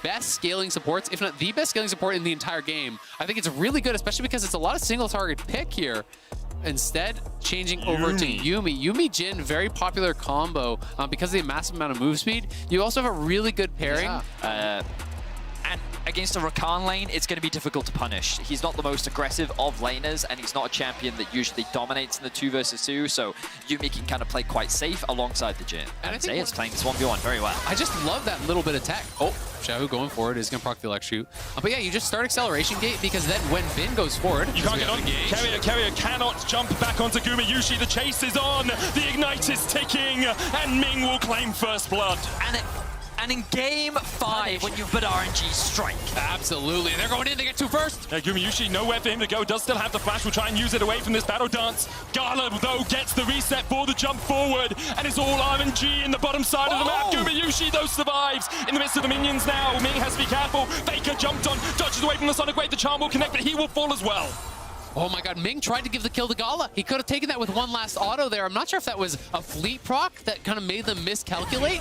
best scaling supports, if not the best scaling support in the entire game. I think it's really good, especially because it's a lot of single target pick here. Instead, changing over to Yuumi. Yuumi Jhin, very popular combo because of the massive amount of move speed. You also have a really good pairing. Yeah. And against a Rakan lane, it's going to be difficult to punish. He's not the most aggressive of laners, and he's not a champion that usually dominates in the 2 versus 2, so Yuumi can kind of play quite safe alongside the Jhin. And Zaya's playing this 1v1 very well. I just love that little bit of tech. Oh, Xiaohu going forward is going to proc the electrocute. But yeah, you just start acceleration gate because then when Bin goes forward, you can't get on. Carrier cannot jump back onto Gumayusi. The chase is on. The ignite is ticking, and Ming will claim first blood. And in game 5, when you put RNG strike. Absolutely. They're going in. They get 2 first. Gumayusi, nowhere for him to go. Does still have the flash. Will try and use it away from this battle dance. Gala, though, gets the reset for the jump forward. And it's all RNG in the bottom side of the map. Gumayusi, though, survives in the midst of the minions now. Ming has to be careful. Faker jumped on, dodges away from the Sonic Wave. The charm will connect, but he will fall as well. Oh my god, Ming tried to give the kill to Gala. He could have taken that with one last auto there. I'm not sure if that was a fleet proc that kind of made them miscalculate.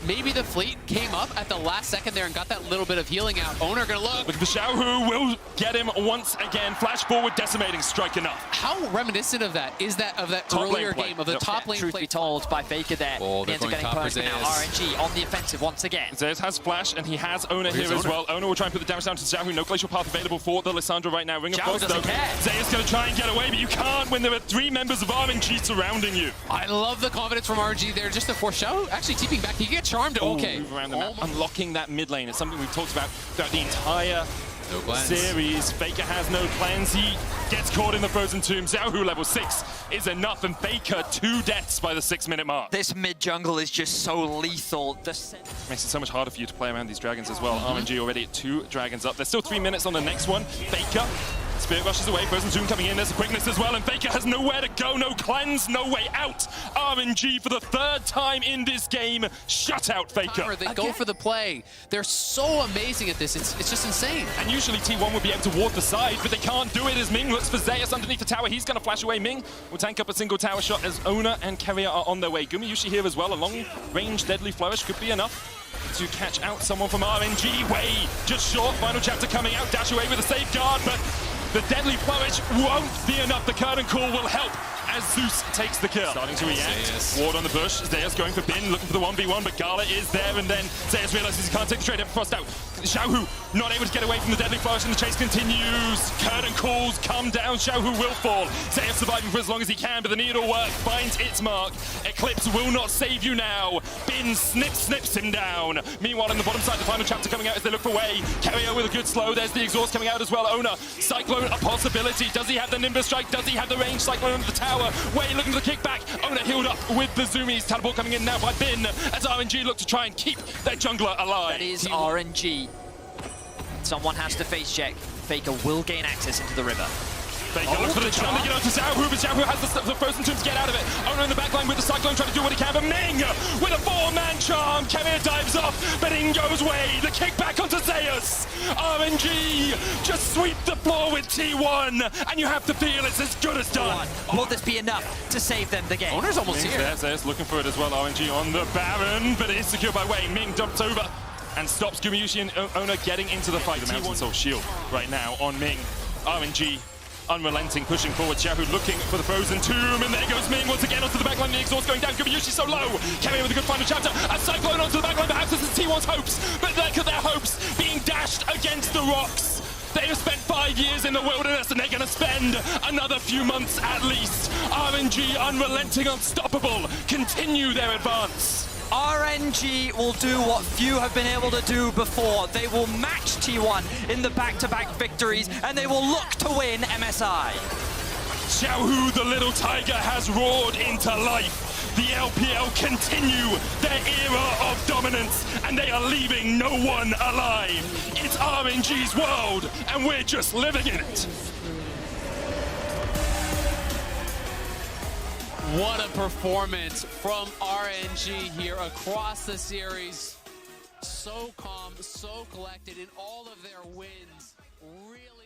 Maybe the fleet came up at the last second there and got that little bit of healing out. Owner gonna look. Look at the Xiaohu will get him once again. Flash forward, decimating, strike enough. How reminiscent of that is that top earlier game of the top lane Truth play? be told, by Faker there, he ends up getting pushed, but now RNG on the offensive once again. Zayas has flash, and he has Owner here as well. Owner will try and put the damage down to Xiaohu. No glacial path available for the Lissandra right now. Ring of Frost, though. Zayas gonna try and get away, but you can't when there are 3 members of RNG surrounding you. I love the confidence from RNG there just to force Xiao actually TPing back. He get charmed. Okay. Around the map, unlocking that mid lane. It's something we've talked about throughout the entire series. Faker has no plans. He gets caught in the frozen tomb. Xiaohu level 6 is enough, and Faker 2 deaths by the 6-minute mark. This mid jungle is just so lethal. Makes it so much harder for you to play around these dragons as well. RNG already at 2 dragons up. There's still 3 minutes on the next one. Faker. Spirit rushes away, Frozen Tomb coming in, there's a quickness as well, and Faker has nowhere to go, no cleanse, no way out. RNG for the 3rd time in this game, shut out Faker. They go for the play. They're so amazing at this, it's just insane. And usually T1 would be able to ward the side, but they can't do it as Ming looks for Zayas underneath the tower. He's going to flash away. Ming will tank up a single tower shot as Owner and Carrier are on their way. Gumayusi here as well, a long-range deadly flourish could be enough to catch out someone from RNG. Way just short, final chapter coming out, dash away with a safeguard, but the deadly flourish won't be enough. The curtain call will help as Zeus takes the kill. Starting to react. Zayas. Ward on the bush. Zayas going for Bin, looking for the 1v1, but Gala is there, and then Zayas realizes he can't take the trade. Frost out. Xiaohu not able to get away from the deadly flourish, and the chase continues. Curtain calls, come down. Xiaohu will fall. Zayas surviving for as long as he can, but the needle work finds its mark. Eclipse will not save you now. Bin snips him down. Meanwhile, on the bottom side, the final chapter coming out as they look for Way. Carrier with a good slow. There's the exhaust coming out as well. Owner. Cyclone, a possibility. Does he have the Nimbus strike? Does he have the range? Cyclone under the tower. Way looking for the kickback. Owner healed up with the zoomies. Teleport coming in now by Bin as RNG look to try and keep their jungler alive. That is RNG. Someone has to face check. Faker will gain access into the river. Faker looks for the charm to get onto Xiaohu, but Xiaohu has the frozen tomb to get out of it. Owner in the backline with the Cyclone trying to do what he can, but Ming with a 4-man charm. Carrier dives off, but in goes Way. The kickback onto Zayas. RNG just sweep the floor with T1, and you have to feel it's as good as done. Will this be enough to save them the game? Owner's almost here. Zayas looking for it as well. RNG on the Baron, but it is secured by Way. Ming dumps over and stops Gumayusi and Owner getting into the fight. The Mountain Soul shield right now on Ming. RNG unrelenting, pushing forward. Xiaohu looking for the frozen tomb, and there goes Ming once again onto the backline. The exhaust going down. Gumayusi so low. Carrier with a good final chapter. A Cyclone onto the backline. Perhaps this is T1's hopes, but look at their hopes being dashed against the rocks. They have spent 5 years in the wilderness, and they're going to spend another few months at least. RNG, unrelenting, unstoppable, continue their advance. RNG will do what few have been able to do before. They will match T1 in the back-to-back victories, and they will look to win MSI. Xiaohu, the little tiger, has roared into life. The LPL continue their era of dominance, and they are leaving no one alive. It's RNG's world, and we're just living in it. What a performance from RNG here across the series. So calm, so collected in all of their wins. Really